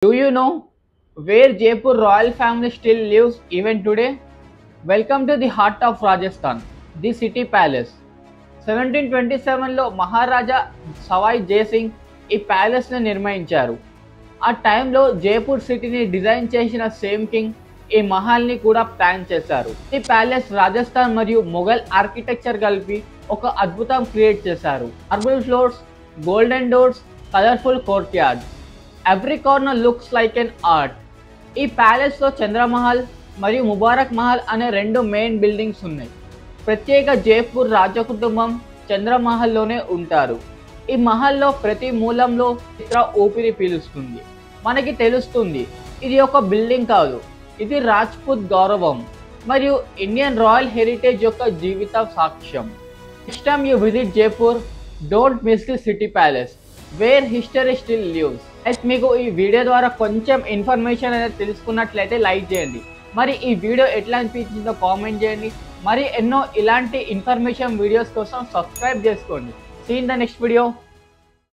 Do you know where Jaipur royal family still lives even today? Welcome to the heart of Rajasthan, the city palace. 1727లో మహారాజా సవాయ్ జయసింగ్ ఈ ప్యాలెస్ని నిర్మించారు. ఆ టైంలో జైపూర్ సిటీని డిజైన్ చేసిన సేమ్ కింగ్ ఈ మహల్ని కూడా ప్లాన్ చేశారు. ఈ ప్యాలెస్ రాజస్థాన్ మరియు మొఘల్ ఆర్కిటెక్చర్ కలిపి ఒక అద్భుతం క్రియేట్ చేశారు. Marble floors, golden doors, colourful court yard. Every corner looks like an art. ఈ ప్యాలెస్లో చంద్రమహల్ మరియు ముబారక్ మహల్ అనే రెండు మెయిన్ బిల్డింగ్స్ ఉన్నాయి. ప్రత్యేక జైపూర్ రాజకుటుంబం చంద్రమహల్లోనే ఉంటారు. ఈ మహల్లో ప్రతి మూలంలో చిత్ర ఊపిరి పీలుస్తుంది. మనకి తెలుస్తుంది ఇది ఒక బిల్డింగ్ కాదు, ఇది రాజ్పుత్ గౌరవం మరియు ఇండియన్ రాయల్ హెరిటేజ్ యొక్క జీవిత సాక్ష్యం. Next time you visit Jaipur, don't miss the city palace where history still lives. మీకు ఈ వీడియో ద్వారా కొంచెం ఇన్ఫర్మేషన్ అనేది తెలుసుకున్నట్లయితే లైక్ చేయండి. మరి ఈ వీడియో ఎట్లా అనిపించిందో కామెంట్ చేయండి. మరి ఎన్నో ఇలాంటి ఇన్ఫర్మేషన్ వీడియోస్ కోసం సబ్స్క్రైబ్ చేసుకోండి. See in the next video.